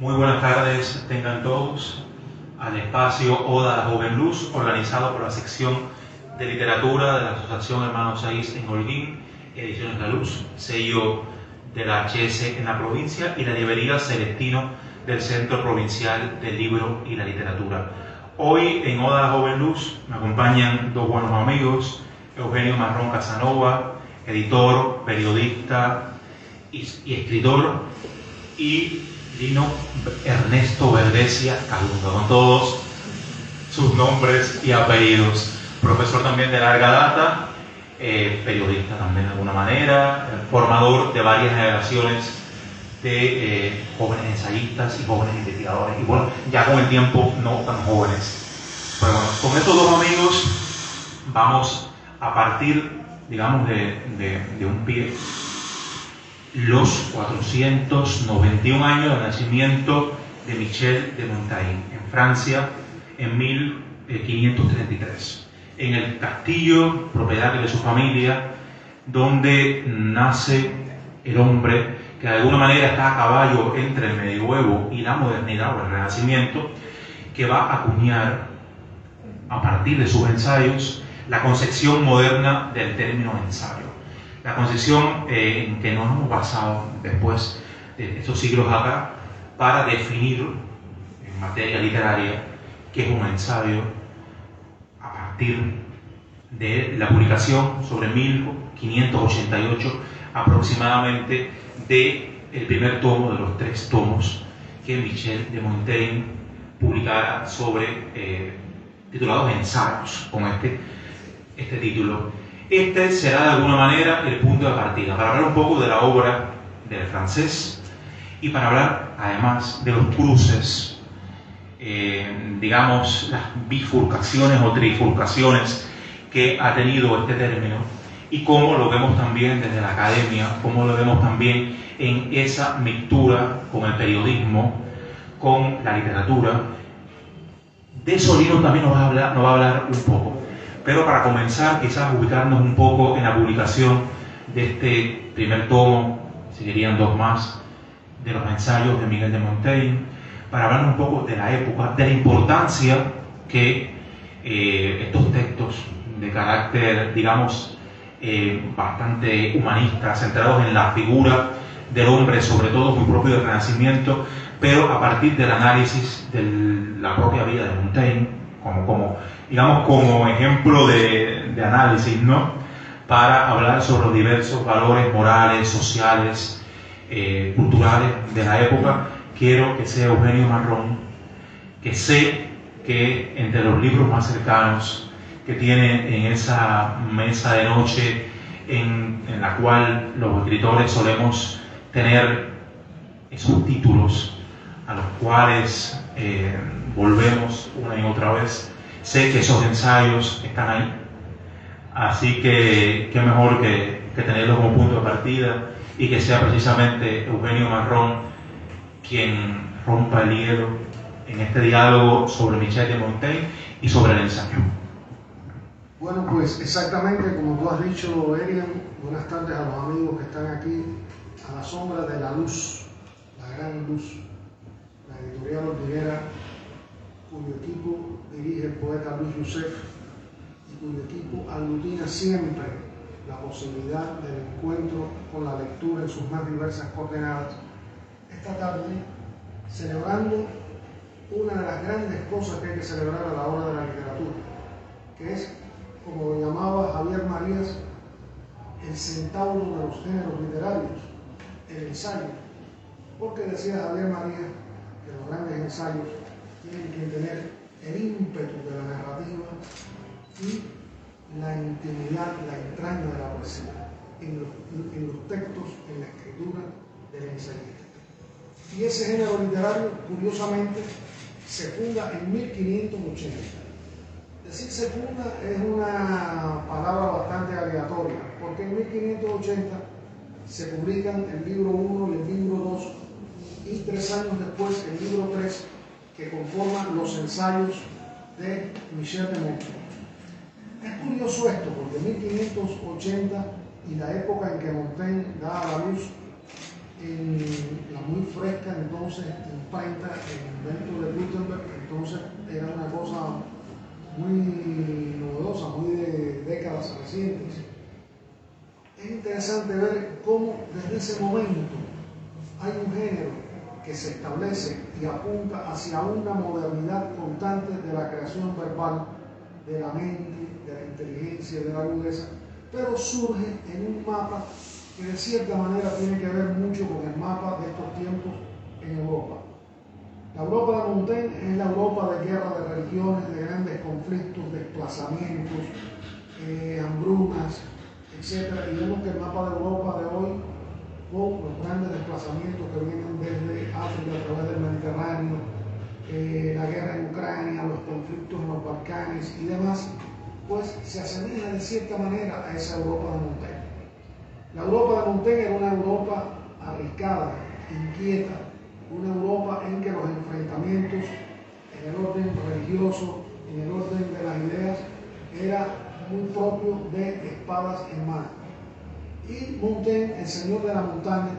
Muy buenas tardes tengan todos al espacio Oda a la Joven Luz, organizado por la sección de literatura de la Asociación Hermanos Saiz en Holguín, Ediciones La Luz, sello de la HS en la provincia, y la librería Celestino del Centro Provincial del Libro y la Literatura. Hoy en Oda a la Joven Luz me acompañan dos buenos amigos: Eugenio Marrón Casanova, editor, periodista y escritor, y Lino Ernesto Verdesia Calunga, con todos sus nombres y apellidos. Profesor también de larga data, periodista también de alguna manera, formador de varias generaciones de jóvenes ensayistas y jóvenes investigadores, y bueno, ya con el tiempo no tan jóvenes. Pero bueno, con estos dos amigos vamos a partir, digamos, de un pie, los 491 años de nacimiento de Michel de Montaigne en Francia en 1533, en el castillo propiedad de su familia, donde nace el hombre que de alguna manera está a caballo entre el medioevo y la modernidad o el Renacimiento, que va a acuñar a partir de sus ensayos la concepción moderna del término ensayo. La concepción en que nos hemos basado después de estos siglos acá para definir en materia literaria qué es un ensayo, a partir de la publicación sobre 1588 aproximadamente del primer tomo de los 3 tomos que Michel de Montaigne publicara sobre titulados Ensayos, con este título. Este será de alguna manera el punto de partida para hablar un poco de la obra del francés y para hablar además de los cruces, digamos, las bifurcaciones o trifurcaciones que ha tenido este término, y cómo lo vemos también desde la academia, cómo lo vemos también en esa mixtura con el periodismo, con la literatura. De eso Lino también nos va a hablar un poco. Pero para comenzar, quizás ubicarnos un poco en la publicación de este primer tomo, seguirían 2 más, de los ensayos de Miguel de Montaigne, para hablar un poco de la época, de la importancia que estos textos de carácter, digamos, bastante humanista, centrados en la figura del hombre, sobre todo muy propio del Renacimiento, pero a partir del análisis de la propia vida de Montaigne, como ejemplo de análisis, ¿no? Para hablar sobre los diversos valores morales, sociales, culturales de la época. Quiero que sea Eugenio Marrón, que sé que entre los libros más cercanos que tiene en esa mesa de noche en la cual los escritores solemos tener esos títulos a los cuales volvemos una y otra vez, sé que esos ensayos están ahí, así que qué mejor que tenerlos como punto de partida, y que sea precisamente Eugenio Marrón quien rompa el hielo en este diálogo sobre Michel de Montaigne y sobre el ensayo. Bueno, pues exactamente como tú has dicho, Elian, buenas tardes a los amigos que están aquí a la sombra de la luz, la gran luz, la editorial Ortiguera, cuyo equipo dirige el poeta Luis Youssef y cuyo equipo aglutina siempre la posibilidad del encuentro con la lectura en sus más diversas coordenadas. Esta tarde, celebrando una de las grandes cosas que hay que celebrar a la hora de la literatura, que es, como lo llamaba Javier Marías, el centauro de los géneros literarios, el ensayo, porque decía Javier Marías que los grandes ensayos tienen que tener el ímpetu de la narrativa y la intimidad, la entraña de la poesía en los textos, en la escritura del ensayista. Y ese género literario, curiosamente, se funda en 1580. Decir se funda es una palabra bastante aleatoria, porque en 1580 se publican el libro 1 y el libro 2, y 3 años después el libro 3, que conforman los ensayos de Michel de Montaigne. Es curioso esto, porque 1580 y la época en que Montaigne da a la luz en la muy fresca entonces entonces imprenta el invento de Gutenberg, entonces era una cosa muy novedosa, muy de décadas recientes. Es interesante ver cómo desde ese momento hay un género que se establece y apunta hacia una modernidad constante de la creación verbal, de la mente, de la inteligencia, de la agudeza, pero surge en un mapa que de cierta manera tiene que ver mucho con el mapa de estos tiempos en Europa. La Europa de Montaigne es la Europa de guerra de religiones, de grandes conflictos, desplazamientos, hambrunas, etc. Y vemos que el mapa de Europa de hoy, con los grandes desplazamientos que vienen desde África a través del Mediterráneo, la guerra en Ucrania, los conflictos en los Balcanes y demás, pues se asemeja de cierta manera a esa Europa de Montaigne. La Europa de Montaigne era una Europa arriscada, inquieta, una Europa en que los enfrentamientos en el orden religioso, en el orden de las ideas, era muy propio de espadas en mano. Y Montaigne, el señor de la montaña,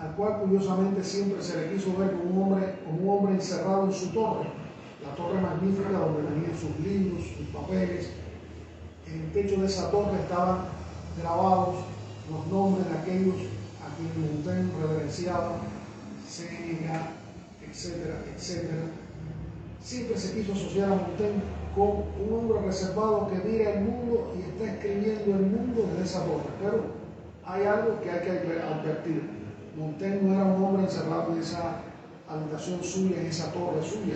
al cual curiosamente siempre se le quiso ver como un hombre encerrado en su torre, la torre magnífica donde tenían sus libros, sus papeles. En el techo de esa torre estaban grabados los nombres de aquellos a quienes Montaigne reverenciaba, Séneca, etcétera, etcétera. Siempre se quiso asociar a Montaigne con un hombre reservado que mira el mundo y está escribiendo el mundo desde esa torre. Pero hay algo que hay que advertir. Montaigne no era un hombre encerrado en esa habitación suya, en esa torre suya.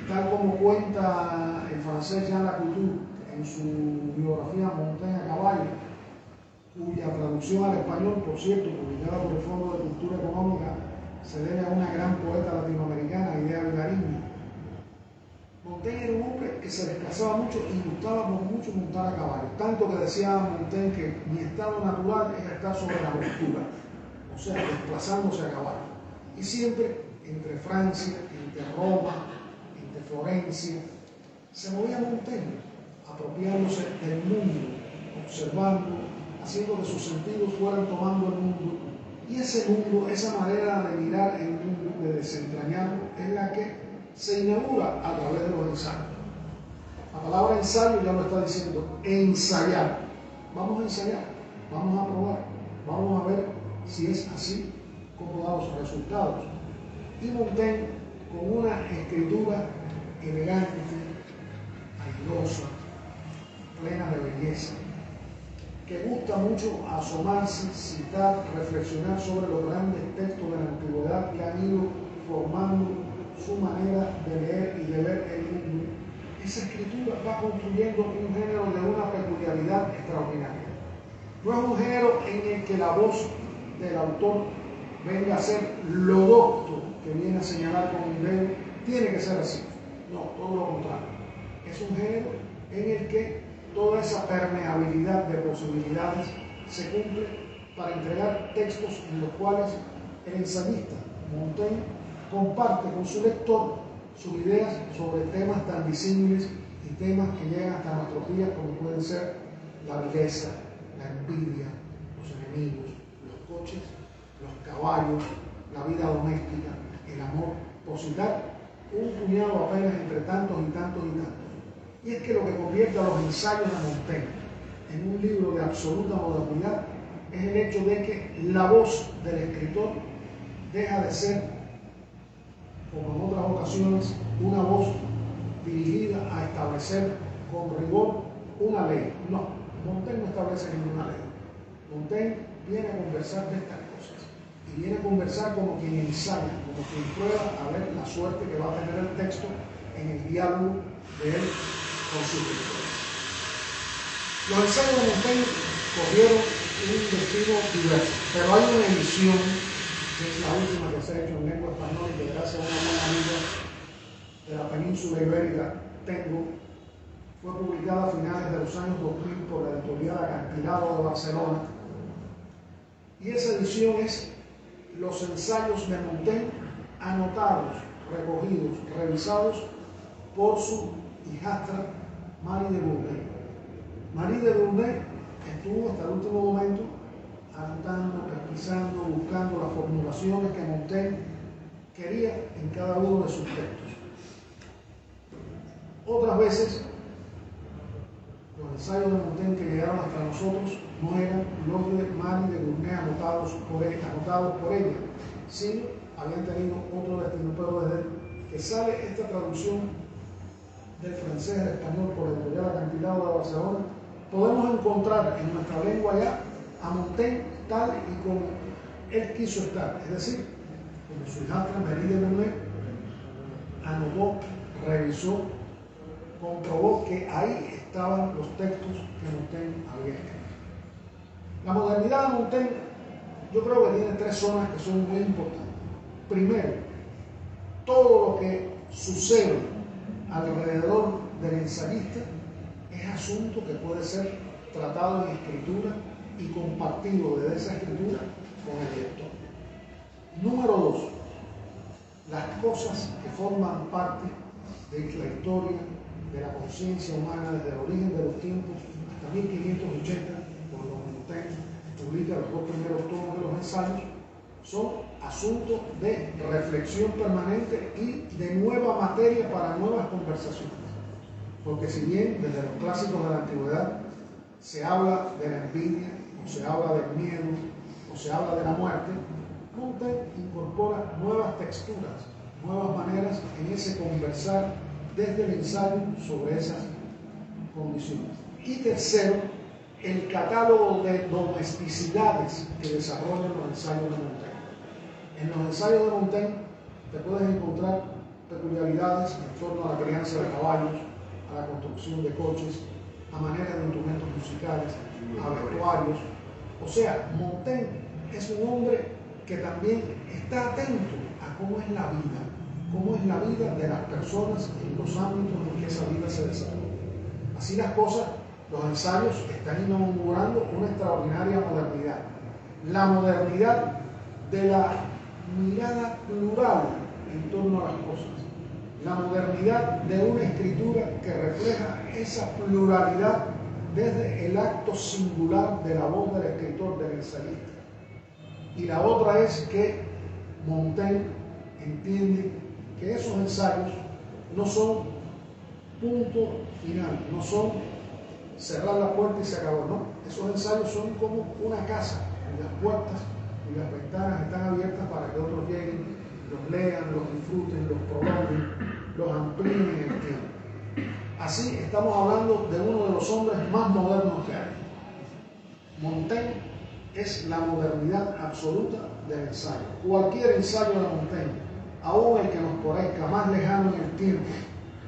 Tal como cuenta el francés Jean Lacouture en su biografía Montaigne a caballo, cuya traducción al español, por cierto, publicada por el Fondo de Cultura Económica, se debe a una gran poeta latinoamericana, Idea Vilariño. Montaigne era un hombre que se desplazaba mucho y gustaba mucho montar a caballo, tanto que decía Montaigne que mi estado natural es estar sobre la postura, o sea, desplazándose a caballo. Y siempre entre Francia, entre Roma, entre Florencia, se movía Montaigne, apropiándose del mundo, observando, haciendo que sus sentidos fueran tomando el mundo. Y ese mundo, esa manera de mirar el mundo, de desentrañarlo, es la que se inaugura a través de los ensayos. La palabra ensayo ya lo está diciendo, ensayar. Vamos a ensayar, vamos a probar, vamos a ver si es así como da los resultados. Y Montaigne, con una escritura elegante, airosa, plena de belleza, que gusta mucho asomarse, citar, reflexionar sobre los grandes textos de la antigüedad que han ido formando su manera de leer y de ver el mundo. Esa escritura va construyendo un género de una peculiaridad extraordinaria. No es un género en el que la voz del autor venga a ser lo docto que viene a señalar con un dedo, tiene que ser así. No, todo lo contrario. Es un género en el que toda esa permeabilidad de posibilidades se cumple para entregar textos en los cuales el ensayista Montaigne comparte con su lector sus ideas sobre temas tan disímiles y temas que llegan hasta nuestros días, como pueden ser la belleza, la envidia, los enemigos, los coches, los caballos, la vida doméstica, el amor, por citar un puñado apenas entre tantos y tantos y tantos. Y es que lo que convierte a los ensayos de Montaigne en un libro de absoluta modernidad es el hecho de que la voz del escritor deja de ser, como en otras ocasiones, una voz dirigida a establecer con rigor una ley. No, Montaigne no establece ninguna ley. Montaigne viene a conversar de estas cosas y viene a conversar como quien ensaya, como quien prueba a ver la suerte que va a tener el texto en el diálogo de él con sus lectores. Los ensayos de Montaigne cogieron un destino diverso, pero hay una edición, que es la última que se ha hecho en lengua española y que gracias a una buena amiga de la península ibérica tengo, fue publicada a finales de los años 2000 por la editorial Acantilado de Barcelona. Y esa edición es los ensayos de Montaigne anotados, recogidos, revisados por su hijastra Marie de Gournay. Marie de Gournay estuvo hasta el último momento anotando, pesquisando, buscando las formulaciones que Montaigne quería en cada uno de sus textos. Otras veces, los ensayos de Montaigne que llegaron hasta nosotros no eran los de Marie de Gournay anotados por ella, sino habían tenido otro destino. Pero desde que sale esta traducción del francés al español por el Editorial Acantilado de Barcelona, podemos encontrar en nuestra lengua ya a Montaigne tal y como él quiso estar, es decir, como su hijastra Marie de Gournay anotó, revisó, comprobó que ahí estaban los textos que Montaigne había escrito. La modernidad de Montaigne, yo creo que tiene tres zonas que son muy importantes. Primero, todo lo que sucede alrededor del ensayista es asunto que puede ser tratado en escritura y compartido desde esa escritura con el lector. Número dos, las cosas que forman parte de la historia, de la conciencia humana desde el origen de los tiempos hasta 1580, cuando Montaigne publica los dos primeros tomos de los ensayos, son asuntos de reflexión permanente y de nueva materia para nuevas conversaciones. Porque si bien desde los clásicos de la antigüedad se habla de la envidia, o se habla del miedo, o se habla de la muerte, Montaigne incorpora nuevas texturas, nuevas maneras en ese conversar desde el ensayo sobre esas condiciones. Y tercero, el catálogo de domesticidades que desarrollan los ensayos de Montaigne. En los ensayos de Montaigne te puedes encontrar peculiaridades en torno a la crianza de caballos, a la construcción de coches, a maneras de instrumentos musicales, a vestuarios. O sea, Montaigne es un hombre que también está atento a cómo es la vida de las personas en los ámbitos en que esa vida se desarrolla. Así las cosas, los ensayos están inaugurando una extraordinaria modernidad. La modernidad de la mirada plural en torno a las cosas. La modernidad de una escritura que refleja esa pluralidad desde el acto singular de la voz del escritor, del ensayista. Y la otra es que Montaigne entiende que esos ensayos no son punto final, no son cerrar la puerta y se acabó, no. Esos ensayos son como una casa, y las puertas y las ventanas están abiertas para que otros lleguen, los lean, los disfruten, los prolonguen, los amplíen en el tiempo. Así estamos hablando de uno de los hombres más modernos que hay. Montaigne es la modernidad absoluta del ensayo. Cualquier ensayo de Montaigne, aún el que nos parezca más lejano en el tiempo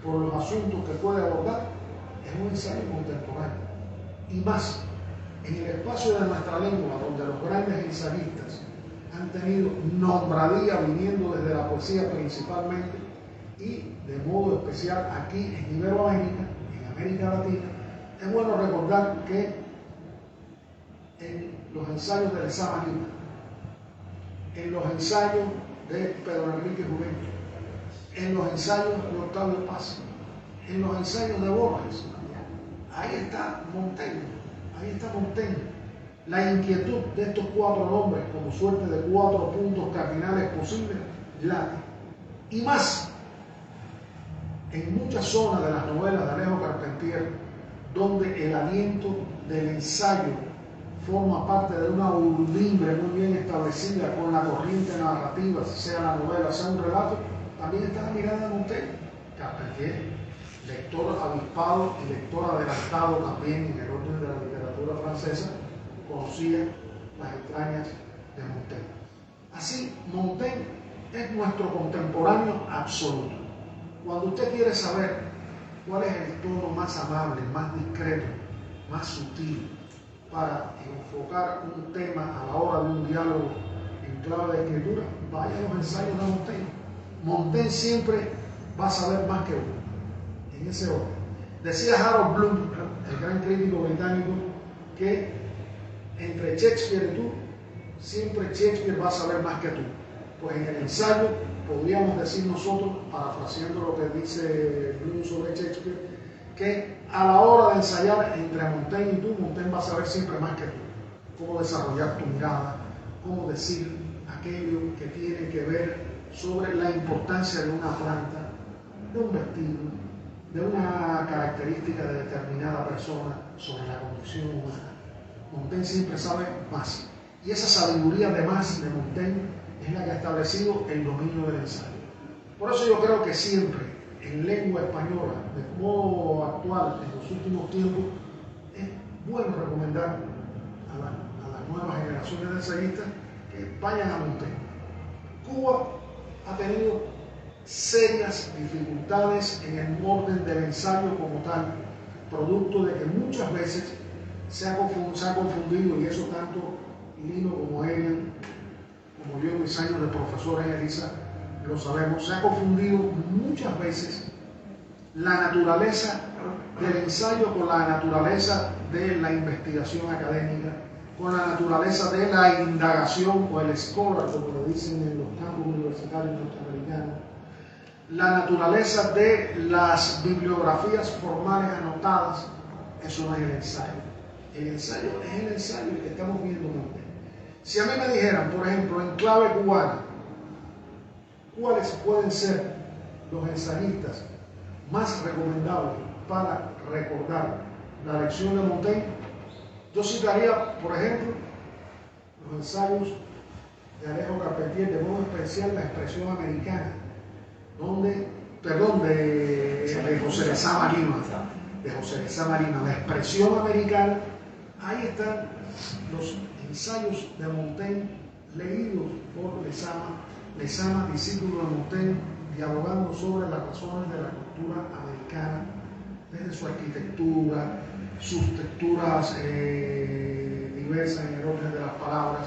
por los asuntos que puede abordar, es un ensayo contemporáneo. Y más, en el espacio de nuestra lengua, donde los grandes ensayistas han tenido nombradía viniendo desde la poesía principalmente, y de modo especial aquí en Iberoamérica, en América Latina, es bueno recordar que en los ensayos de Lezamanita, en los ensayos de Pedro Enrique Jumento, en los ensayos de Octavio Paz, en los ensayos de Borges, ahí está Montaigne. La inquietud de estos cuatro nombres como suerte de cuatro puntos cardinales posibles late. Y más, en muchas zonas de las novelas de Alejo Carpentier, donde el aliento del ensayo forma parte de una urdimbre muy bien establecida con la corriente narrativa, sea la novela, sea un relato, también está la mirada de Montaigne. Carpentier, lector avispado y lector adelantado también en el orden de la literatura francesa, conocía las entrañas de Montaigne. Así, Montaigne es nuestro contemporáneo absoluto. Cuando usted quiere saber cuál es el tono más amable, más discreto, más sutil para enfocar un tema a la hora de un diálogo en clave de escritura, vaya a los ensayos de Montaigne. Montaigne siempre va a saber más que uno, en ese orden. Decía Harold Bloom, el gran crítico británico, que entre Shakespeare y tú, siempre Shakespeare va a saber más que tú. Pues en el ensayo podríamos decir nosotros, parafraseando lo que dice Bloom sobre Shakespeare, que a la hora de ensayar entre Montaigne y tú, Montaigne va a saber siempre más que tú. Cómo desarrollar tu mirada, cómo decir aquello que tiene que ver sobre la importancia de una planta, de un vestido, de una característica de determinada persona sobre la condición humana. Montaigne siempre sabe más. Y esa sabiduría de más de Montaigne es la que ha establecido el dominio del ensayo. Por eso yo creo que siempre en lengua española, de modo actual, en los últimos tiempos, es bueno recomendar a las nuevas generaciones de ensayistas que vayan a Montaigne. Cuba ha tenido serias dificultades en el orden del ensayo como tal, producto de que muchas veces se ha confundido, y eso tanto Lino como Elian, como yo en mis años de profesor en ELISA, lo sabemos, se ha confundido muchas veces la naturaleza del ensayo con la naturaleza de la investigación académica, con la naturaleza de la indagación o el scholar, como lo dicen en los campos universitarios norteamericanos, la naturaleza de las bibliografías formales anotadas. Eso no es el ensayo. El ensayo es el ensayo que estamos viendo Montaigne. Si a mí me dijeran, por ejemplo, en clave cubana, cuáles pueden ser los ensayistas más recomendables para recordar la lección de Montaigne, yo citaría, por ejemplo, los ensayos de Alejo Carpentier, de modo especial la expresión americana, de José Lezama Lima, la expresión americana. Ahí están los ensayos de Montaigne leídos por Lezama, discípulo de Montaigne, dialogando sobre las razones de la cultura americana, desde su arquitectura, sus texturas diversas en el orden de las palabras.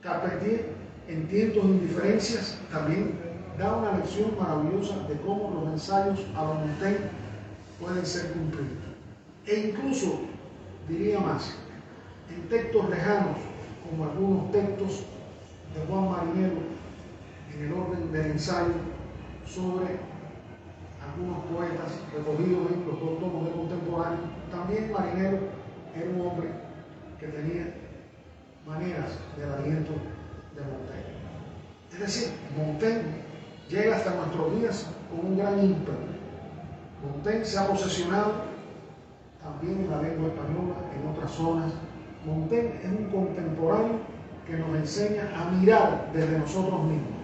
Carpentier, en Tientos e Indiferencias, también da una lección maravillosa de cómo los ensayos a lo Montaigne pueden ser cumplidos. E incluso, diría más, en textos lejanos, como algunos textos de Juan Marinero, en el orden del ensayo sobre algunos poetas recogidos en los dos tomos de contemporáneo, también Marinero era un hombre que tenía maneras del aliento de Montaigne. Es decir, Montaigne llega hasta nuestros días con un gran ímpetu. Montaigne se ha posesionado también en la lengua española, en otras zonas. Montaigne es un contemporáneo que nos enseña a mirar desde nosotros mismos,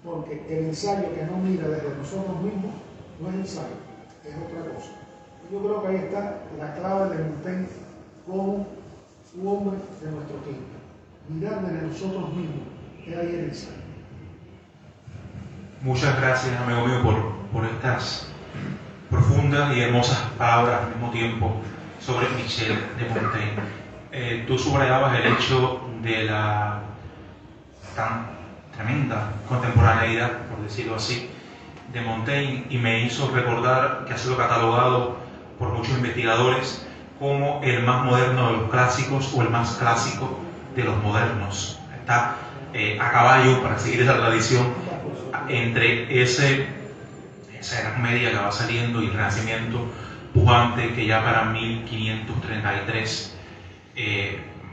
porque el ensayo que no mira desde nosotros mismos no es ensayo, es otra cosa. Yo creo que ahí está la clave de Montaigne como un hombre de nuestro tiempo. Mirar desde nosotros mismos, es ahí el ensayo. Muchas gracias, amigo mío, por estas profundas y hermosas palabras al mismo tiempo sobre Michel de Montaigne. Tú subrayabas el hecho de la tan tremenda contemporaneidad, por decirlo así, de Montaigne, y me hizo recordar que ha sido catalogado por muchos investigadores como el más moderno de los clásicos o el más clásico de los modernos. Está a caballo, para seguir esa tradición, entre esa Edad Media que va saliendo y el Renacimiento pujante que ya para 1533,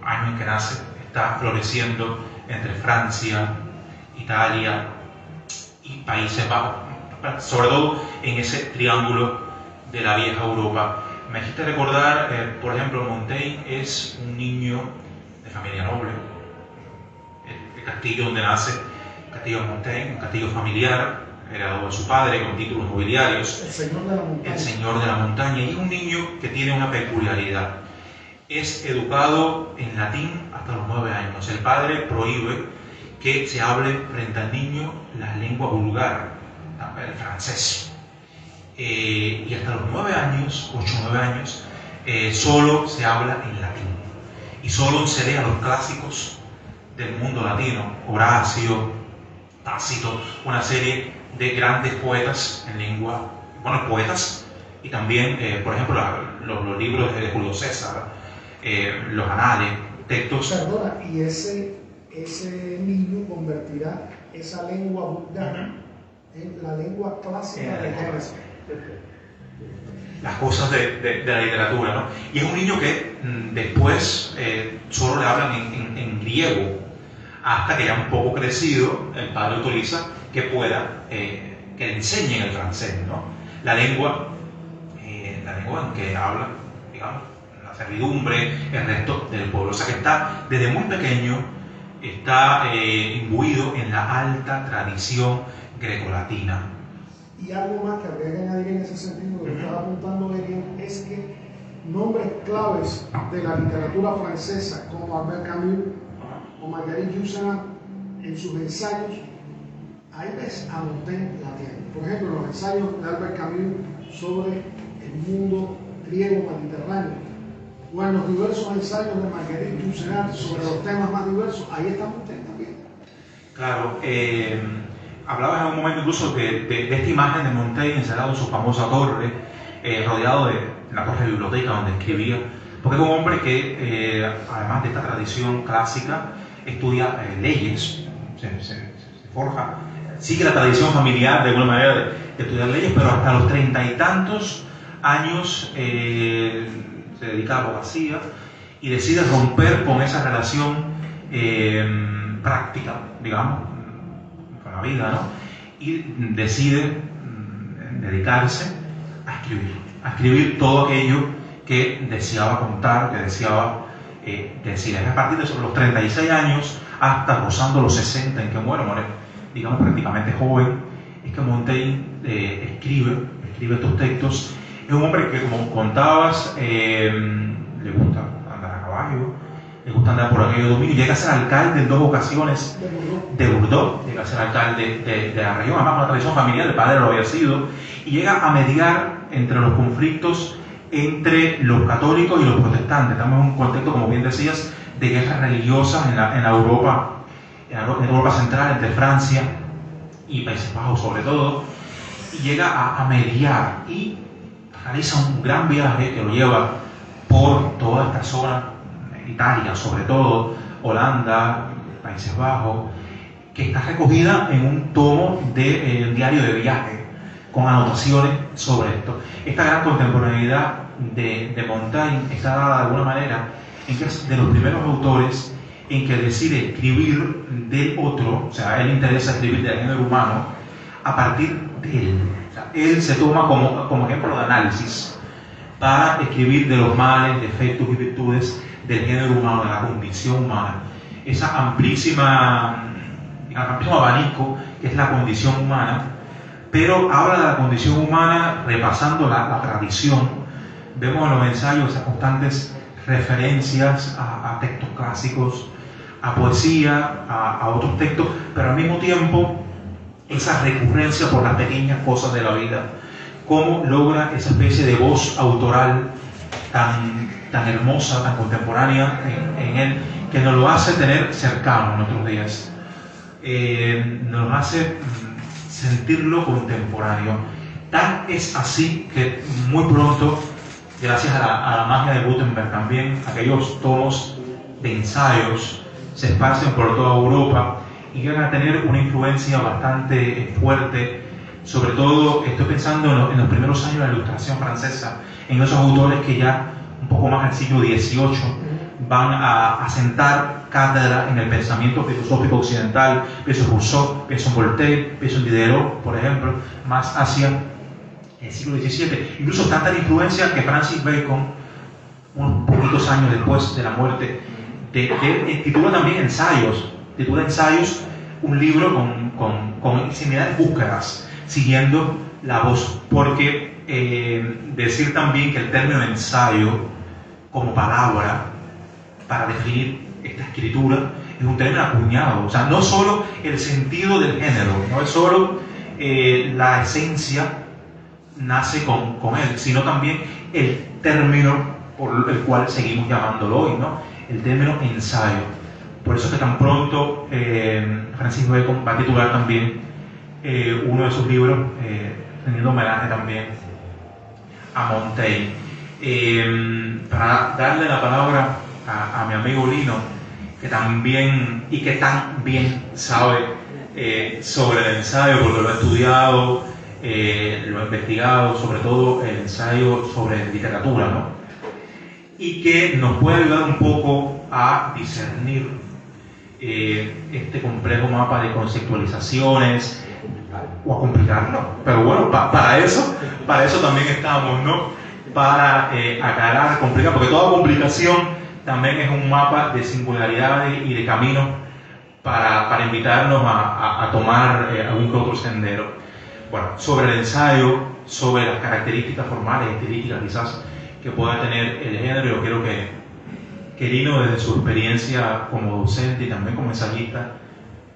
año en que nace, está floreciendo entre Francia, Italia y Países Bajos, sobre todo en ese triángulo de la vieja Europa. Me hiciste recordar, por ejemplo, Montaigne es un niño de familia noble. El castillo donde nace, el castillo de Montaigne, un castillo familiar, heredado de su padre con títulos nobiliarios, el señor de la montaña, y es un niño que tiene una peculiaridad. Es educado en latín hasta los 9 años. El padre prohíbe que se hable frente al niño la lengua vulgar, el francés. Y hasta los 9 años, 8 o 9 años, solo se habla en latín. Y solo se lee a los clásicos del mundo latino, Horacio, Tácito, una serie de grandes poetas en lengua, poetas, y también, por ejemplo, los libros de Julio César, los anales, textos. Perdona, y ese niño convertirá esa lengua vulgar en la lengua clásica de Génesis. Las cosas de la literatura, ¿no? Y es un niño que después solo le hablan en griego hasta que ya un poco crecido, el padre autoriza que pueda, que le enseñen el francés, ¿no? La lengua en que habla, digamos, la servidumbre, el resto del pueblo. O sea que está, desde muy pequeño, está imbuido en la alta tradición grecolatina. Y algo más que habría que añadir en ese sentido, lo que estaba apuntando Eric, es que nombres claves de la literatura francesa como Albert Camus o Marguerite Yourcenar en sus ensayos, ahí ves a Montaigne la tiene. Por ejemplo, los ensayos de Albert Camus sobre el mundo griego mediterráneo, o en los diversos ensayos de Marguerite Yourcenar sobre los temas más diversos, ahí está Montaigne también. Claro, hablabas en un momento incluso de esta imagen de Montaigne encerrado en su famosa torre, rodeado de la torre de biblioteca donde escribía, porque es un hombre que, además de esta tradición clásica, estudia leyes, se forja, sigue la tradición familiar de alguna manera de estudiar leyes, pero hasta los 30 y tantos años se dedica a la abogacía y decide romper con esa relación práctica, digamos, con la vida, ¿no? Y decide dedicarse a escribir todo aquello que deseaba contar, que deseaba decir. Es a partir de los 36 años hasta rozando los 60 en que muere, digamos, prácticamente joven, es que Montaigne escribe estos textos. Es un hombre que, como contabas, le gusta andar a caballo, le gusta andar por aquellos dominios, llega a ser alcalde en 2 ocasiones de Bordeaux, llega a ser alcalde de la región, además una tradición familiar, el padre lo había sido, y llega a mediar entre los conflictos entre los católicos y los protestantes. Estamos en un contexto, como bien decías, de guerras religiosas en la Europa central, entre Francia y Países Bajos sobre todo, y llega a mediar y realiza un gran viaje que lo lleva por toda esta zona, Italia sobre todo, Holanda, Países Bajos, que está recogida en un tomo de un diario de viaje con anotaciones sobre esto. Esta gran contemporaneidad de Montaigne está dada de alguna manera en que es de los primeros autores en que decide escribir del otro, o sea, él le interesa escribir del género humano a partir de él. O sea, él se toma como ejemplo de análisis para escribir de los males, defectos y virtudes del género humano, de la condición humana. Esa amplísima abanico que es la condición humana, pero habla de la condición humana repasando la tradición. Vemos en los ensayos esas constantes referencias a textos clásicos, a poesía, a otros textos, pero al mismo tiempo esa recurrencia por las pequeñas cosas de la vida. Cómo logra esa especie de voz autoral tan hermosa, tan contemporánea en él, que nos lo hace tener cercano en nuestros días. Nos hace sentirlo contemporáneo. Tan es así que muy pronto, gracias a la magia de Gutenberg también, aquellos tomos de ensayos se esparcen por toda Europa y llegan a tener una influencia bastante fuerte. Sobre todo estoy pensando en los primeros años de la Ilustración francesa, en esos autores que ya un poco más del siglo XVIII van a sentar cátedra en el pensamiento filosófico occidental. Pienso en Rousseau, pienso en Voltaire, pienso en Diderot, por ejemplo, más hacia el siglo XVII. Incluso tanta la influencia que Francis Bacon, unos poquitos años después de la muerte titula también ensayos, un libro con similares búsquedas, siguiendo la voz, porque decir también que el término ensayo como palabra para definir esta escritura es un término acuñado. O sea, no solo el sentido del género, no es solo la esencia nace con él, sino también el término por el cual seguimos llamándolo hoy, ¿no? El término ensayo. Por eso es que tan pronto Francis Bacon va a titular también uno de sus libros, teniendo homenaje también a Montaigne. Para darle la palabra a mi amigo Lino, que también y que tan bien sabe sobre el ensayo, porque lo ha estudiado, lo ha investigado, sobre todo el ensayo sobre literatura, ¿no? Y que nos puede ayudar un poco a discernir este complejo mapa de conceptualizaciones o a complicarlo. Pero bueno, para eso también estamos, ¿no? Para aclarar, complicar, porque toda complicación también es un mapa de singularidades y de caminos para invitarnos a tomar algún que otro sendero. Bueno, sobre el ensayo, sobre las características formales y estilísticas quizás que pueda tener el género, yo quiero que Lino, desde su experiencia como docente y también como ensayista,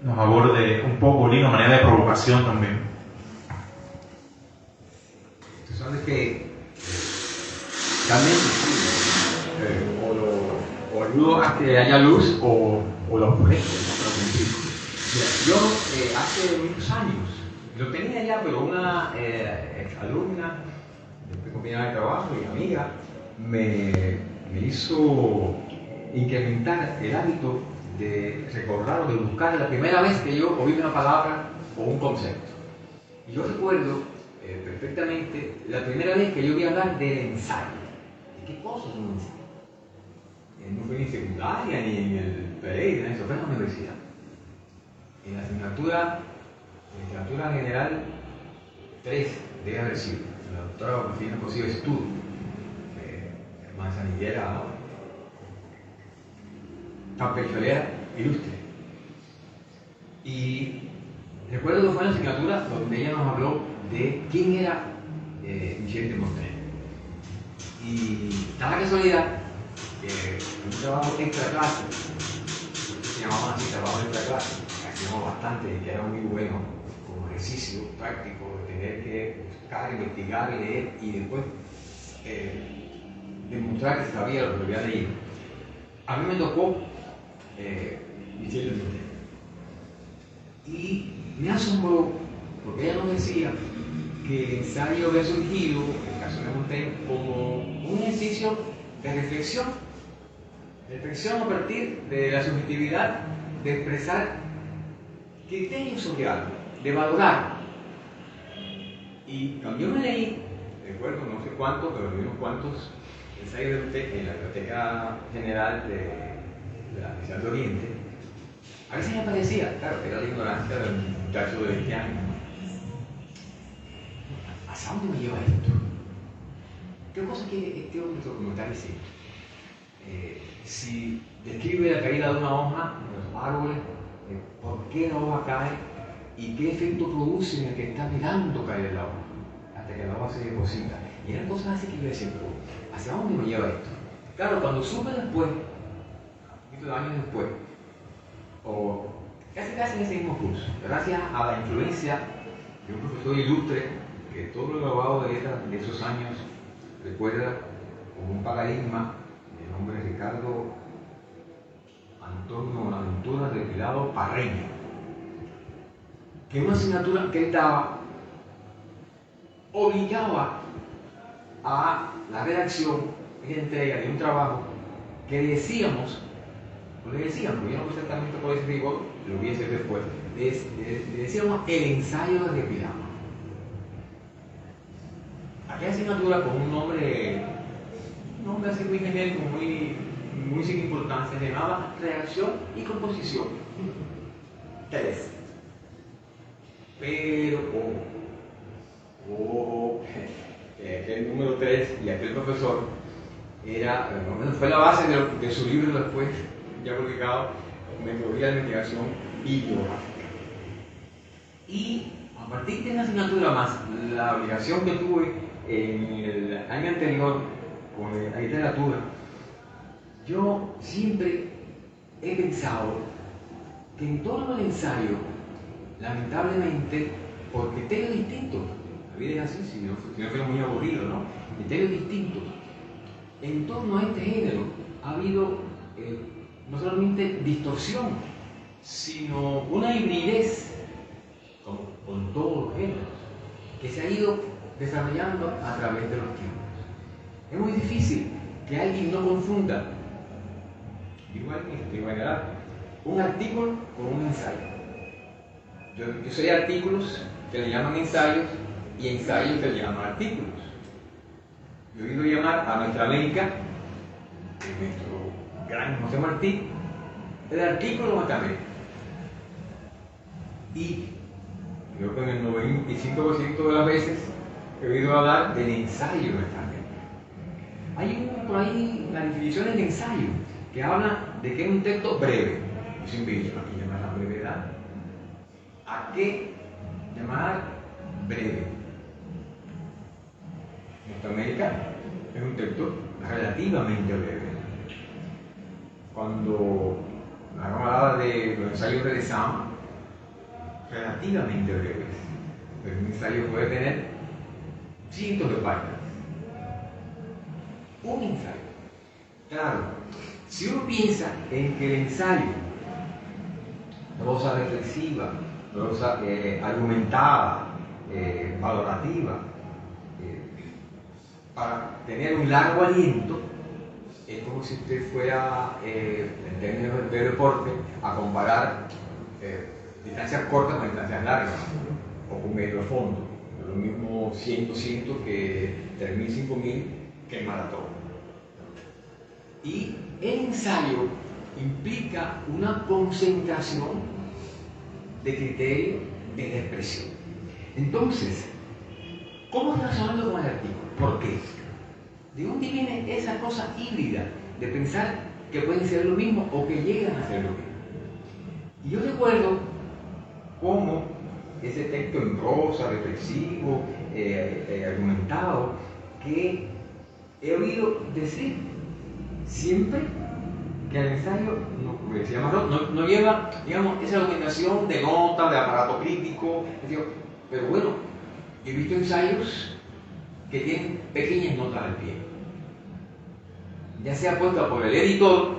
nos aborde un poco, Lino, manera de provocación también. Tú sabes que también o ayudo a que haya luz o lo opuesto. Yo hace muchos años, lo tenía ya, pero una alumna, después compañera de trabajo y amiga, me hizo incrementar el hábito de recordar o de buscar la primera vez que yo oí una palabra o un concepto. Y yo recuerdo perfectamente la primera vez que yo vi hablar del ensayo. ¿De qué cosa es un ensayo? No fue ni en secundaria ni en el Pereira, eso fue en la universidad. En la asignatura de literatura general 3 debe haber sido, la doctora Cristina Cosío Estudio, manzanillera, ¿no? Campecholera ilustre. Y recuerdo que fue en la asignatura donde ella nos habló de quién era Michel de Montaigne. Y da la casualidad que un trabajo extra clase, se llamaba así, trabajo extra clase, hacíamos bastante, que era muy bueno, como ejercicio práctico, de tener que buscar, investigar, leer y después demostrar que sabía lo que había leído. A mí me tocó Michel de Montaigne. Y me asombró, porque ella nos decía que el ensayo había surgido, en el caso de Montaigne, como un ejercicio de reflexión a partir de la subjetividad, de expresar criterios sobre algo, de valorar. Y cuando yo me leí, recuerdo no sé cuántos, pero vi unos cuantos ensayos de Montaigne en la Biblioteca General de la Universidad de Oriente, a veces me parecía, claro, que era la ignorancia del muchacho de 20 años. ¿Hacia dónde me lleva esto? ¿Qué cosa quiere este hombre que me está diciendo? Si describe la caída de una hoja en los árboles, por qué la hoja cae y qué efecto produce en el que está mirando caer la hoja, hasta que la hoja se deposita. Y eran cosas así que yo decía, pero ¿hacia dónde me lleva esto? Claro, cuando supe después, muchos años después, o casi en ese mismo curso, gracias a la influencia de un profesor ilustre que todo lo grabado de esos años recuerda como un paradigma, de nombre Ricardo Antonio Aventura del Pilado Parreño, que una asignatura que él daba obligaba a la redacción y la entrega de un trabajo que decíamos, porque yo no exactamente por ese rigor, lo vi ese después, le decíamos el ensayo de Epilama. Aquella asignatura con un nombre así muy genérico, muy sin importancia, se llamaba redacción y composición. 3. Pero el número 3 y aquel profesor fue la base de su libro después, ya publicado, Metodología de Investigación Bibliográfica. Y a partir de una asignatura más, la obligación que tuve en el año anterior con la literatura, yo siempre he pensado que en torno al ensayo, lamentablemente, por criterios distintos, la vida es así, si no fuera muy aburrido, ¿no? Criterios distintos, en torno a este género ha habido no solamente distorsión, sino una hibridez con todos los géneros, que se ha ido desarrollando a través de los tiempos. Es muy difícil que alguien no confunda, un artículo con un ensayo. Yo soy artículos que le llaman ensayos y ensayos que le llaman artículos. Yo he oído llamar a nuestra América, nuestro gran José Martí, el artículo no está bien. Y yo con el 95% de las veces he oído hablar del ensayo no está bien. Hay por ahí las definiciones de ensayo que hablan de que es un texto breve. Yo siempre he dicho, ¿a qué llamar la brevedad? ¿A qué llamar breve? Norteamérica es un texto relativamente breve. Cuando hablaba de los ensayos de Lezama, relativamente breves, pero un ensayo puede tener cientos de páginas. Un ensayo. Claro, si uno piensa en que el ensayo, prosa reflexiva, prosa argumentada, valorativa, para tener un largo aliento, es como si usted fuera, en términos de deporte, a comparar distancias cortas con distancias largas, o con medio fondo. Lo mismo 100, 200 que 3.000, 5.000 que el maratón. Y el ensayo implica una concentración de criterio, de expresión. Entonces, ¿cómo está relacionando con el artículo? ¿Por qué? ¿De dónde viene esa cosa híbrida de pensar que pueden ser lo mismo o que llegan a ser lo mismo? Y yo recuerdo cómo ese texto en prosa, reflexivo, argumentado, que he oído decir siempre que el ensayo no lleva, digamos, esa argumentación de nota, de aparato crítico, pero bueno, he visto ensayos que tienen pequeñas notas al pie, ya sea puesta por el editor.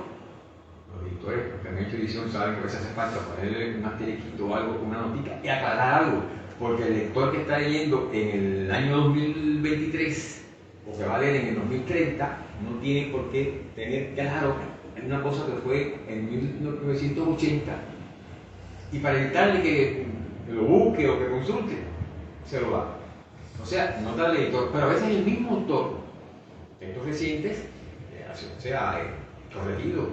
Los editores que han hecho edición saben que a veces hace falta ponerle un asterisco o algo, una notita y aclarar algo, porque el lector que está leyendo en el año 2023 o que va a leer en el 2030 no tiene por qué tener claro una cosa que fue en 1980, y para evitarle que lo busque o que consulte, se lo da. O sea, nota del editor, pero a veces el mismo autor, textos recientes, sea corregido,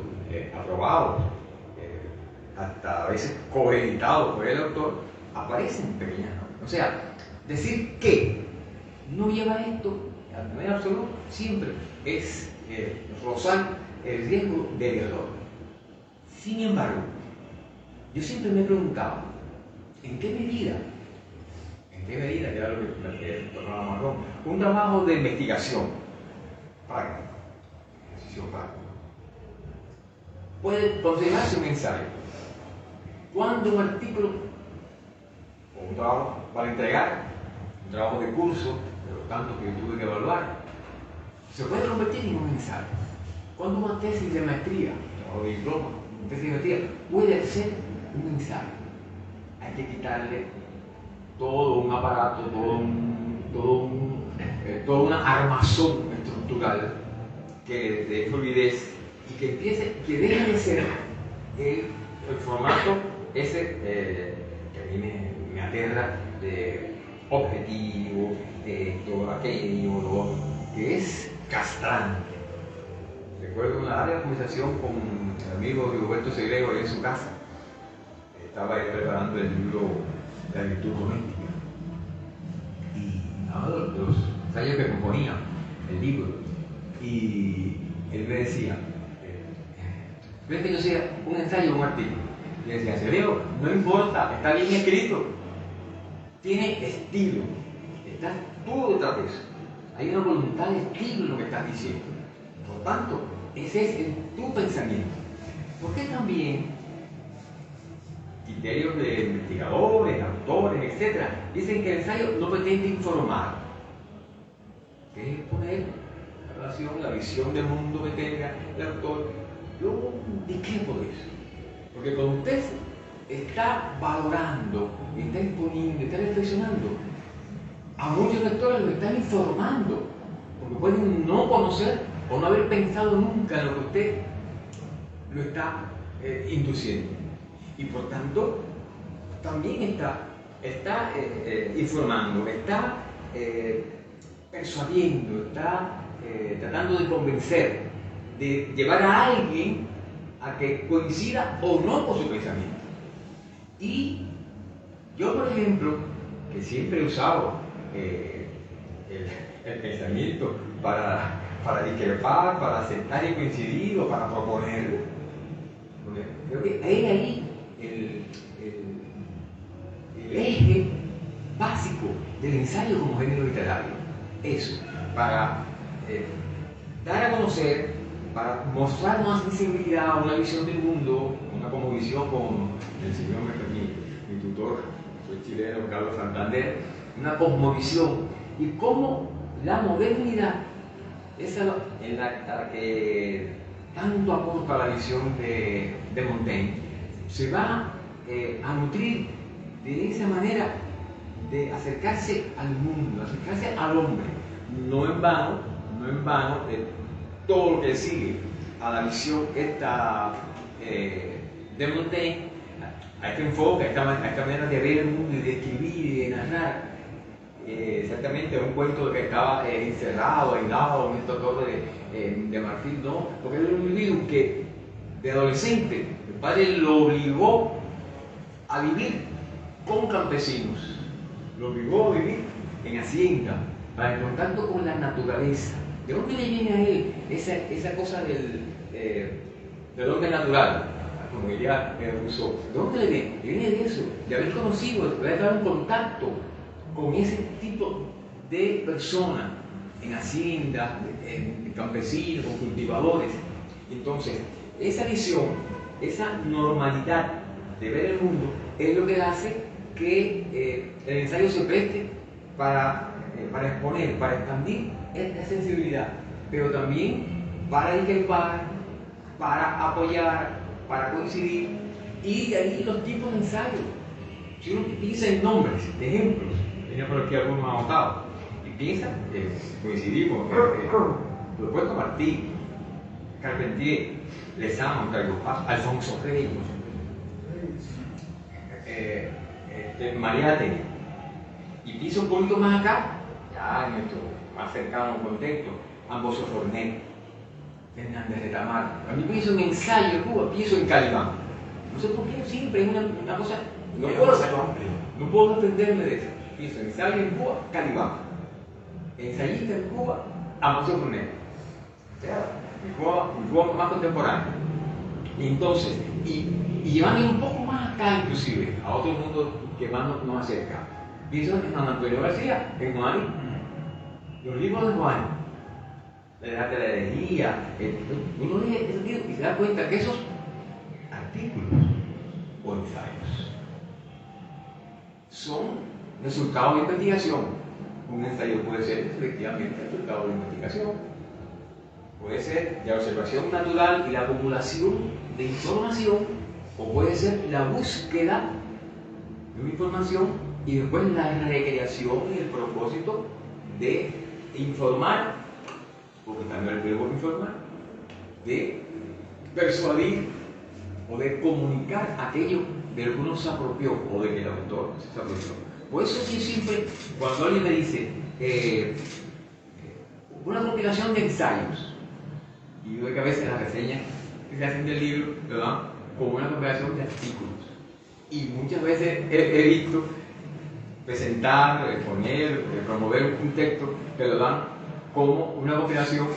aprobado, hasta a veces coeditado por el autor, aparecen pequeñas notas. O sea, decir que no lleva esto de manera absoluta siempre es rozar el riesgo del error. Sin embargo, yo siempre me he preguntado, ¿en qué medida, que era lo que tocaba Marrón, un trabajo de investigación práctico, ejercicio práctico, puede considerarse un ensayo? Cuando un artículo o un trabajo para entregar, un trabajo de curso, de los tantos que yo tuve que evaluar, se puede convertir en un ensayo. Cuando una tesis de maestría o de diploma, una tesis de maestría, puede ser un ensayo. Hay que quitarle todo un aparato, toda una armazón estructural que de fluidez y que que deje de ser el formato ese que a mí me aterra, de objetivo, todo aquello, que es castrante. Recuerdo una larga conversación con el amigo Roberto Segrego en su casa. Estaba ahí preparando el libro de la virtud doméstica. Y los ensayos que componía el libro. Y él me decía, ¿ves que yo sea un ensayo o un artículo? Y le decía, Segrego, no importa, está bien escrito, tiene estilo, está todo detrás de eso. Hay una voluntad de estilo en lo que estás diciendo. Por tanto, ese es tu pensamiento. Porque también criterios de investigadores, autores, etc., dicen que el ensayo no pretende informar, que es poner la relación, la visión del mundo que tenga el autor. Yo discrepo de eso. Porque cuando usted está valorando, está imponiendo, está reflexionando, a muchos lectores lo están informando, porque pueden no conocer o no haber pensado nunca en lo que usted lo está induciendo. Y por tanto, también está informando, está persuadiendo, está tratando de convencer, de llevar a alguien a que coincida o no con su pensamiento. Y yo, por ejemplo, que siempre he usado el pensamiento para discrepar, para aceptar y coincidir o para proponer, creo que hay ahí el eje básico del ensayo como género literario. Eso, para dar a conocer, para mostrar una sensibilidad, una visión del mundo, una cosmovisión con el señor, mi tutor, soy chileno, Carlos Santander, una cosmovisión, y cómo la modernidad, esa en la que tanto aporta la visión de Montaigne, se va a nutrir de esa manera de acercarse al mundo, acercarse al hombre. No en vano, todo lo que sigue a la visión esta de Montaigne, a este enfoque, a esta manera de ver el mundo y de escribir y de narrar. Exactamente, un cuento que estaba encerrado, aislado en esta torre de marfil, no, porque era un individuo que de adolescente el padre lo obligó a vivir con campesinos, lo obligó a vivir en hacienda, para el contacto con la naturaleza. ¿De dónde le viene a él esa cosa del hombre natural? Como diría Rousseau. ¿De dónde le viene? Le viene de eso, de haber conocido, de haber estado en contacto con ese tipo de personas, en haciendas, en campesinos, con cultivadores. Entonces, esa visión, esa normalidad de ver el mundo, es lo que hace que el ensayo se preste para exponer, para expandir esta sensibilidad, pero también para discrepar, para apoyar, para coincidir, y de ahí los tipos de ensayos. Si uno piensa en nombres, ejemplos, tenía por aquí algunos anotados, y piensa, coincidimos, lo puedo Martí, Carpentier, Lezama, Carlos Paz, Alfonso Reyes, Mariátegui, y pienso un poquito más acá, ya en nuestro más cercano contexto, Ambrosio Fornet, Fernández de Tamar. A mí pienso en ensayo en Cuba, pienso en Calibán. No sé por qué siempre es una cosa, no puedo defenderme de eso. Pienso en ensayo en Cuba, Calibán. Ensayista en Cuba, Ambrosio Fornet. O sea, mi Cuba más contemporáneo. Entonces, y llevando un poco más acá inclusive, a otro mundo que más nos acerca. Pienso en Juan Antonio García, en Juan, los libros de Juan, la herejía, uno lee esos libros y se da cuenta que esos artículos o ensayos son resultado de investigación. Un ensayo puede ser efectivamente resultado de investigación, puede ser de observación natural y la acumulación de información, o puede ser la búsqueda de una información y después la recreación y el propósito de informar, porque también el verbo informar, de persuadir o de comunicar aquello de lo que uno se apropió o de que el autor se apropió. Por eso sí, siempre, cuando alguien me dice una compilación de ensayos, y veo que a veces las reseñas que se hacen del libro lo dan como una compilación de artículos, y muchas veces he visto presentar, exponer, promover un texto que lo dan como una compilación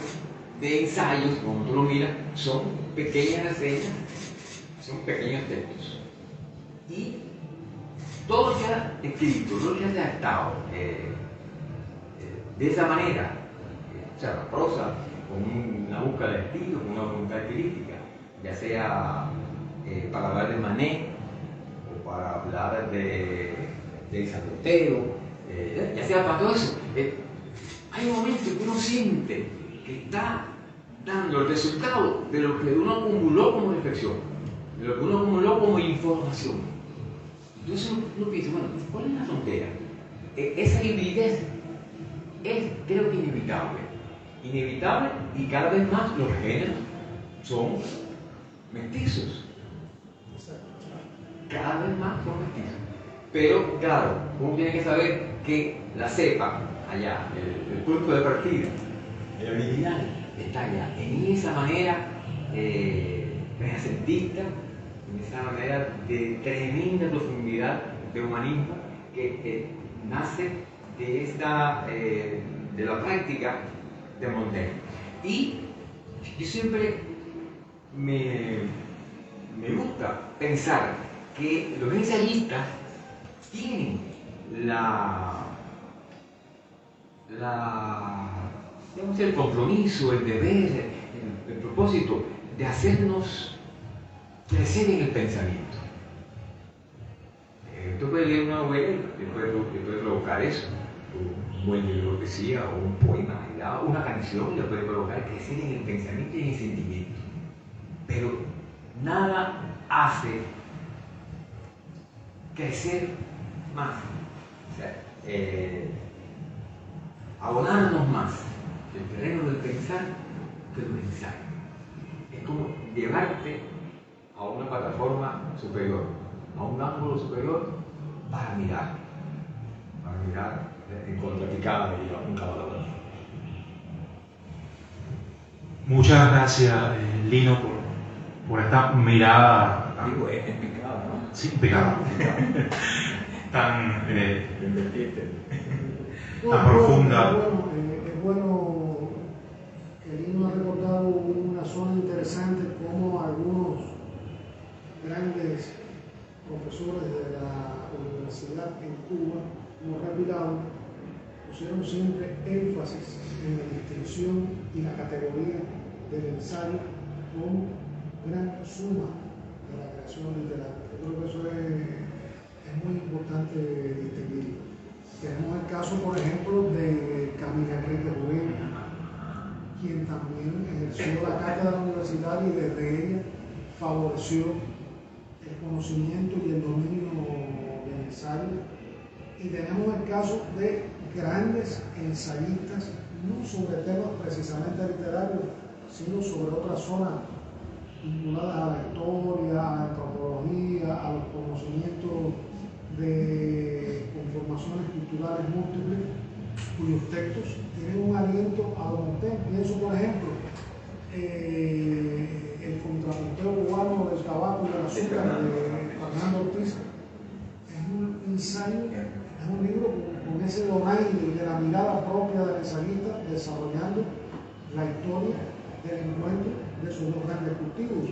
de ensayos, como tú lo miras, son pequeñas reseñas, son pequeños textos. Y todo lo que ha escrito, todo lo que ha redactado de esa manera, o sea, la prosa, con una búsqueda de estilo, con una voluntad estilística, ya sea para hablar de Manet o para hablar de Zapoteo, ya sea para todo eso. Hay un momento que uno siente que está dando el resultado de lo que uno acumuló como reflexión, de lo que uno acumuló como información. Entonces uno piensa, bueno, ¿cuál es la frontera? Esa hibridez es, creo que, inevitable, y cada vez más los géneros son mestizos. Cada vez más son mestizos. Pero, claro, uno tiene que saber que la cepa, allá, el punto de partida, el original, está allá, en esa manera renacentista, en esa manera de tremenda profundidad de humanismo que nace de la práctica de Montaigne. Y yo siempre me gusta pensar que los ensayistas tienen digamos, el compromiso, el deber, el propósito de hacernos crecer en el pensamiento. Tú puedes leer una novela y puede provocar eso, un buen libro de poesía o un poema, una canción le puede provocar crecer en el pensamiento y en el sentimiento. Pero nada hace crecer más, o sea, abonarnos más el terreno del pensar que del ensayos. Es como llevarte a una plataforma superior, a un ángulo superior para mirar en contrapicada y un caballo. Muchas gracias, Lino, por esta mirada. Digo, es picada, ¿no? Sí, picada. tan profunda. Es bueno que Lino ha recordado una zona interesante como algunos grandes profesores de la universidad en Cuba, como repitado, pusieron siempre énfasis en la distinción y la categoría del ensayo como gran suma de la creación literaria. Yo creo que eso es muy importante distinguirlo. Tenemos el caso, por ejemplo, de Camila Enrique Rubén, quien también ejerció la cátedra universitaria y desde ella favoreció el conocimiento y el dominio del ensayo. Y tenemos el caso de grandes ensayistas, no sobre temas precisamente literarios, sino sobre otras zonas vinculadas a la historia, a la antropología, a los conocimientos de conformaciones culturales múltiples, cuyos textos tienen un aliento a lo Montaigne. Pienso, por ejemplo, el contrapunteo cubano del tabaco y del azúcar de Fernando Ortiz. Es un ensayo, es un libro con ese donaire de la mirada propia del ensayista, desarrollando la historia del encuentro de sus dos grandes cultivos.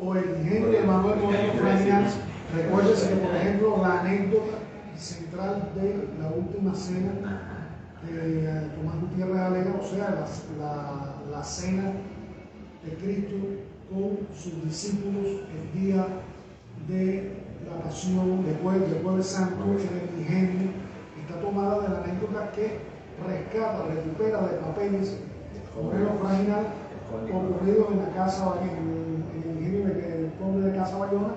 O el ingenio de Manuel Moreno Frainals. Recuérdese que, por ejemplo, la anécdota central de la última cena de Tomás Gutiérrez Alega, o sea, la cena de Cristo con sus discípulos el día de la pasión, de Jueves Santo, en el ingenio, está tomada de la anécdota que rescata, recupera de papeles Moreno Frainal ocurridos en la casa, en el ingenio del conde de Casa Bayona,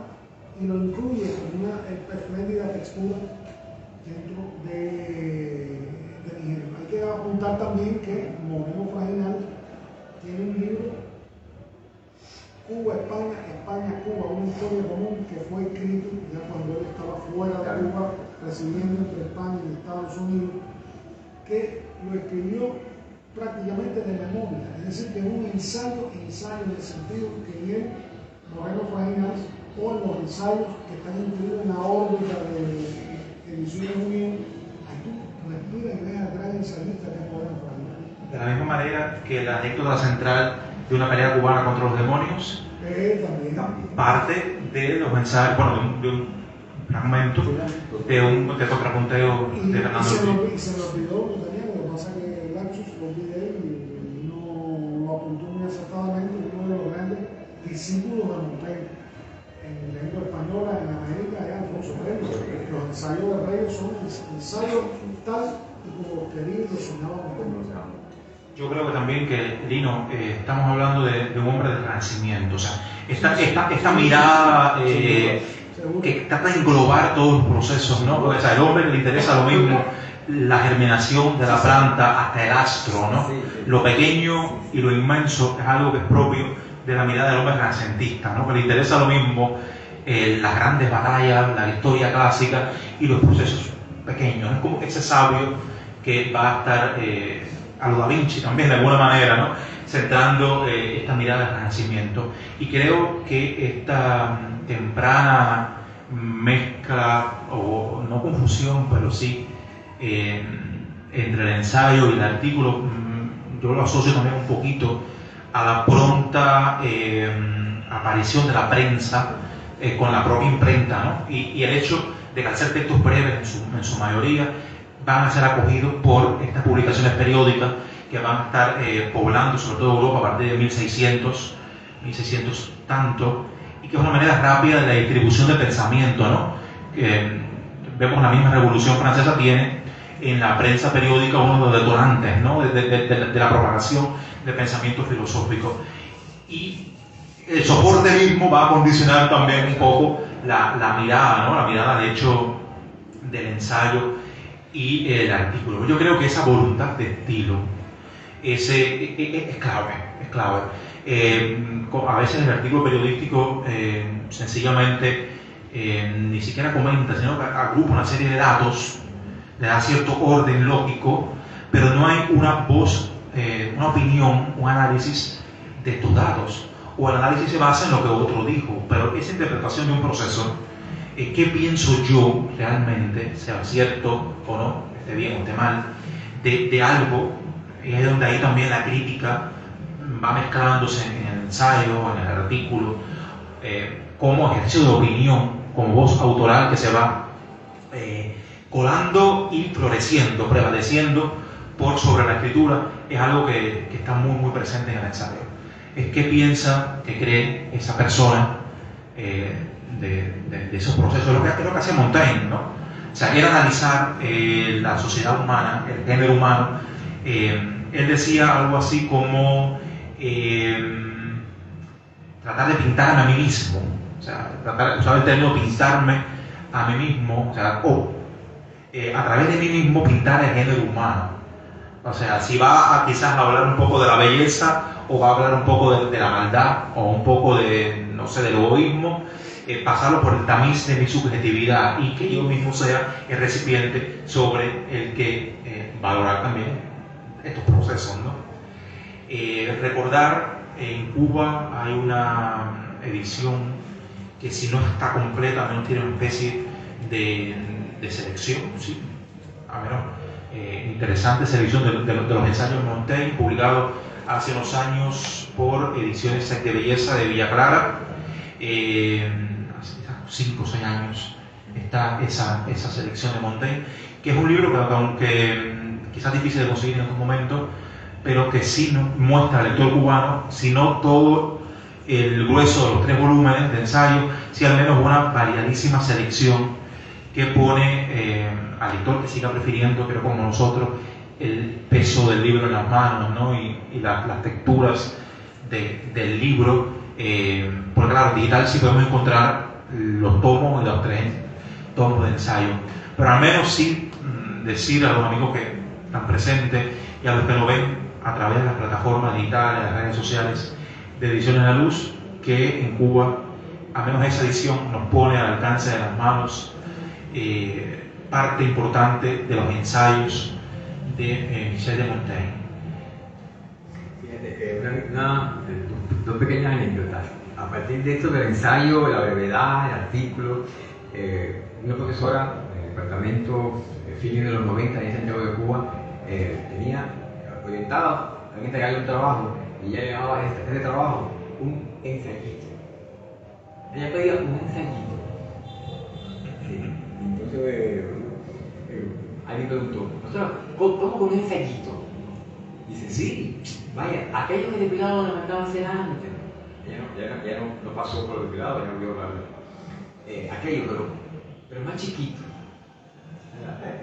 y lo incluye en una espléndida textura dentro del ingenio. Hay que apuntar también que Moreno Frainal tiene un libro, Cuba, España, España, Cuba, una historia común, que fue escrito ya cuando él estaba fuera de Cuba, residiendo entre España y Estados Unidos, que lo escribió prácticamente de memoria, es decir, que es un ensayo en el sentido que él, Moreno Frainals, o en los ensayos que están incluidos en la órbita de Ediciones Unión, ahí tú respiras y ves al gran ensayista que es Moreno Frainals. De la misma manera que la anécdota central de una pelea cubana contra los demonios, parte de los ensayos, bueno, de un fragmento de contrapunteo de Fernando Ortiz. Y se lo olvidó, lo que pasa es que el lapsus lo olvidé y no lo apuntó muy acertadamente, uno de los grandes discípulos de Montaigne en lengua española, en América, es Alfonso Reyes. Los ensayos de Reyes son ensayos tal y como quería y lo soñaba Montaigne. Yo creo que también que, Lino, estamos hablando de un hombre del Renacimiento, o sea, esta mirada que trata de englobar todos los procesos, ¿no? O sea, el hombre le interesa lo mismo, la germinación de la planta hasta el astro, ¿no? Lo pequeño y lo inmenso es algo que es propio de la mirada del hombre renacentista, ¿no? Que le interesa lo mismo las grandes batallas, la historia clásica y los procesos pequeños. Es como ese sabio que va a estar a lo Da Vinci también, de alguna manera, ¿no? centrando esta mirada al Renacimiento. Y creo que esta temprana mezcla, o no confusión, pero sí entre el ensayo y el artículo, yo lo asocio también un poquito a la pronta aparición de la prensa con la propia imprenta, ¿no? Y el hecho de que al ser textos breves en su mayoría van a ser acogidos por estas publicaciones periódicas que van a estar poblando sobre todo Europa a partir de 1600 tanto, y que es una manera rápida de la distribución de pensamiento, ¿no? Vemos la misma Revolución Francesa tiene en la prensa periódica uno de los detonantes, ¿no? de la propagación de pensamiento filosófico. Y el soporte mismo va a condicionar también un poco la mirada, ¿no? La mirada de hecho del ensayo y el artículo. Yo creo que esa voluntad de estilo es clave. A veces el artículo periodístico sencillamente ni siquiera comenta, sino que agrupa una serie de datos, le da cierto orden lógico, pero no hay una voz, una opinión, un análisis de estos datos, o el análisis se basa en lo que otro dijo, pero esa interpretación de un proceso, ¿qué pienso yo realmente, sea cierto o no, esté bien o esté mal, de algo? Es donde ahí también la crítica va mezclándose en el ensayo, en el artículo, como ejercicio de opinión, como voz autoral que se va colando y floreciendo, prevaleciendo por sobre la escritura. Es algo que está muy, muy presente en el ensayo. Es qué piensa, qué cree esa persona de esos procesos. Es lo que hace Montaigne, ¿no? O sea, era analizar la sociedad humana, el género humano. Él decía algo así como tratar de pintarme a mí mismo, o sea, usar el término pintarme a mí mismo, o sea, a través de mí mismo pintar el género humano. O sea, si va a quizás hablar un poco de la belleza, o va a hablar un poco de la maldad, o un poco de, no sé, del egoísmo, pasarlo por el tamiz de mi subjetividad y que yo mismo sea el recipiente sobre el que valorar también estos procesos, ¿no? Recordar, en Cuba hay una edición que si no está completa, menos tiene una especie de selección, ¿sí? A menos interesante selección de los ensayos de Montaigne, publicado hace unos años por Ediciones de Belleza de Villa Clara. Hace 5 o 6 años está esa selección de Montaigne, que es un libro que aunque quizás difícil de conseguir en estos momentos, pero que sí nos muestra al lector cubano, si no todo el grueso de los 3 volúmenes de ensayo, si al menos una variadísima selección que pone al lector que siga prefiriendo, pero como nosotros, el peso del libro en las manos, ¿no? y las texturas del libro, porque claro, en digital sí podemos encontrar los tomos y los 3 tomos de ensayo, pero al menos sí decir a los amigos que están presentes y a los que lo ven a través de las plataformas digitales, las redes sociales de Ediciones La Luz, que en Cuba, al menos esa edición nos pone al alcance de las manos parte importante de los ensayos de Michel de Montaigne. Fíjate, dos pequeñas anécdotas. A partir de esto del ensayo, la brevedad, el artículo, una profesora en el departamento fin de los 90 en Santiago de Cuba tenía orientado a entregarle un trabajo y ella llamaba a este trabajo un ensayito. Ella pedía un ensayito. Sí. Entonces alguien preguntó, ¿cómo con un ensayito? Dice, sí, vaya, aquello que el depilado le mandaba hacer antes. Ya no pasó por el depilado, ya no vio nada. Aquello, pero más chiquito.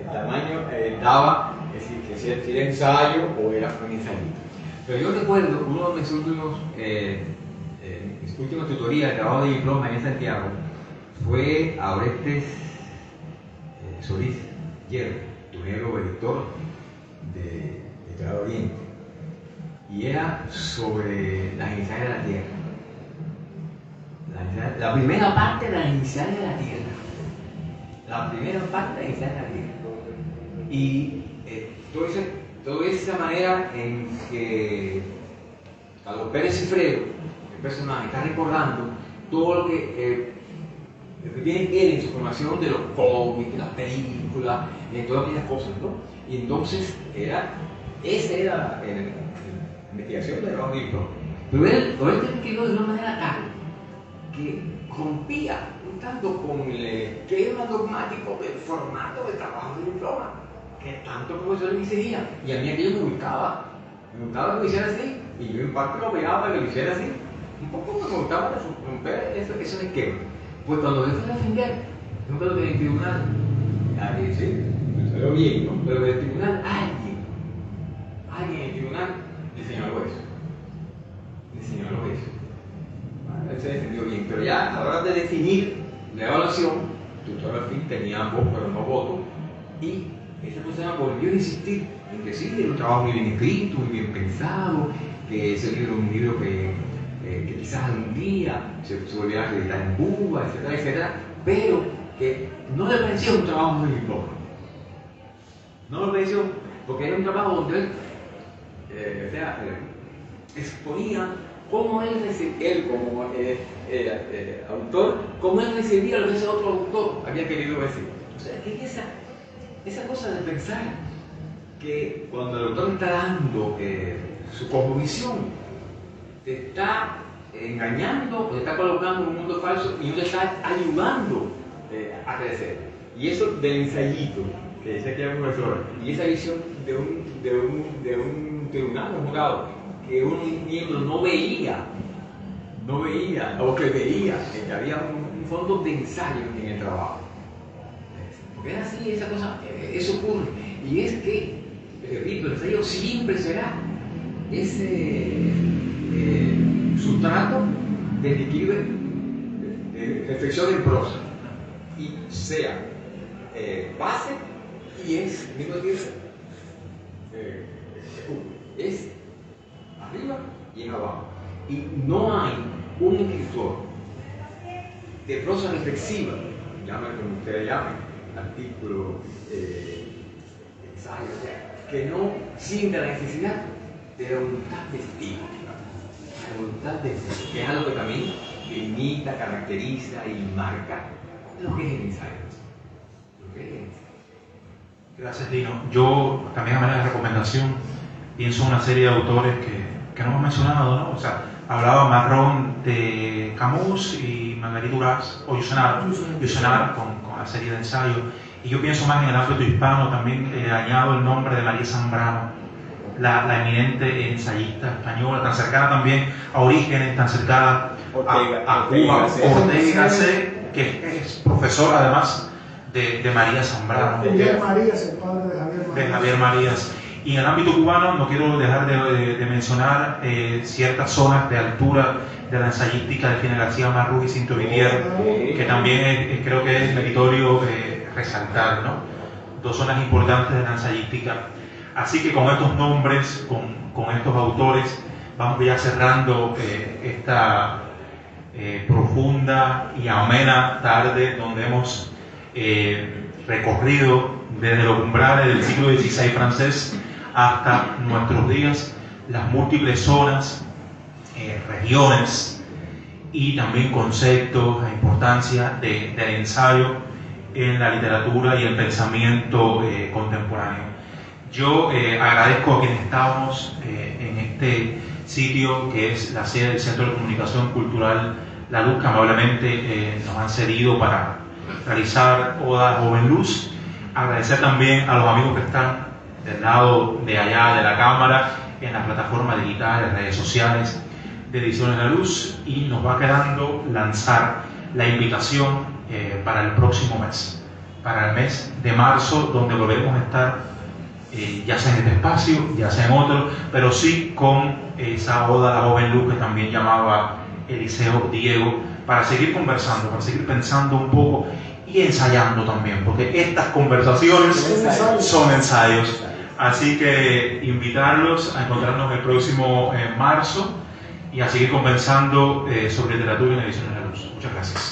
El tamaño daba, es decir, que si era ensayo o era un ensayito. Pero yo recuerdo uno de mis últimas tutorías de trabajo de diploma en Santiago fue a Orestes Solís Hierro, tunero editor de Claro Oriente, y era sobre las iniciales de la Tierra. La primera parte de las iniciales de la Tierra. La primera parte de las iniciales de la Tierra. Y toda esa manera en que Carlos Pérez Cifredo, el personaje, está recordando todo lo que tiene él en su formación de los cómics, de las películas, de todas aquellas cosas, ¿no? Y entonces esa era la investigación de Raúl Diploma. Pero él escribió de una manera tal que rompía un tanto con el esquema dogmático del formato de trabajo de diploma que tantos profesores me exigían. Y a mí aquello me gustaba que lo hiciera así, y yo en parte lo pegaba para que lo hiciera así. Un poco me gustaba romper esos esquemas. Pues cuando yo fui a defender, yo creo que en el tribunal, sí, me salió bien, ¿no? Pero en el tribunal alguien en el tribunal le señaló eso. Él se defendió bien, pero ya a la hora de definir la evaluación, el tutor al fin tenía voz pero no voto, y esa persona volvió a insistir en que sí, era un trabajo muy bien escrito, muy bien pensado, que ese libro es un libro que quizás algún día se volviera a acreditar en Cuba, etcétera, etcétera, pero que no le parecía un trabajo muy diploma. No le pareció, porque era un trabajo donde él exponía cómo él como autor, cómo él recibía lo que ese otro autor había querido decir. O sea, que esa cosa de pensar que cuando el autor está dando su cosmovisión, te está engañando, o te está colocando en un mundo falso y no te está ayudando a crecer. Y eso del ensayito, que dice aquella profesora, y esa visión de un tribunal, un jurado, que un miembro no veía, o que veía, que había un fondo de ensayo en el trabajo. Porque es así, esa cosa, eso ocurre. Y es que, repito, el ensayo siempre será ese sustrato de equilibrio, de reflexión en prosa, y sea base y es, mismo tiempo, es arriba y en abajo. Y no hay un escritor de prosa reflexiva, llámalo como ustedes llamen, artículo, ensayo, que no sienta la necesidad de la voluntad de estilo. La voluntad de estilo, que es algo que también limita, caracteriza y marca lo que es el ensayo. Gracias, Lino. Yo también a manera de recomendación pienso en una serie de autores que no hemos mencionado, ¿no? O sea, hablaba Marrón de Camus y Marguerite Duras, o Yourcenar con la serie de ensayos. Y yo pienso más en el ámbito hispano, también añado el nombre de María Zambrano, la eminente ensayista española, tan cercana también a Orígenes, tan cercana a Cuba, Ortega y Gasset, que es profesora además de María Zambrano. Javier Marías, el padre de Javier Marías. Y en el ámbito cubano no quiero dejar de mencionar ciertas zonas de altura de la ensayística de Fine García Marrú y Cinto Vitier, que también creo que es meritorio resaltar, ¿no? Dos zonas importantes de la ensayística. Así que con estos nombres, con estos autores, vamos ya cerrando esta profunda y amena tarde donde hemos recorrido desde los umbrales del siglo XVI francés hasta nuestros días las múltiples zonas, regiones y también conceptos, la importancia del ensayo en la literatura y el pensamiento contemporáneo. Yo agradezco a quienes estábamos en este sitio que es la sede del Centro de Comunicación Cultural La Luz, que amablemente nos han cedido para realizar Oda Joven Luz. Agradecer también a los amigos que están del lado de allá de la cámara, en las plataformas digitales, redes sociales de Ediciones La Luz, y nos va quedando lanzar la invitación para el próximo mes, para el mes de marzo, donde volveremos a estar ya sea en este espacio, ya sea en otro, pero sí con esa Oda a la Joven Luz que también llamaba Eliseo Diego, para seguir conversando, para seguir pensando un poco y ensayando también, porque estas conversaciones son ensayos. Así que invitarlos a encontrarnos el próximo marzo y a seguir conversando sobre literatura en Ediciones La Luz. Muchas gracias.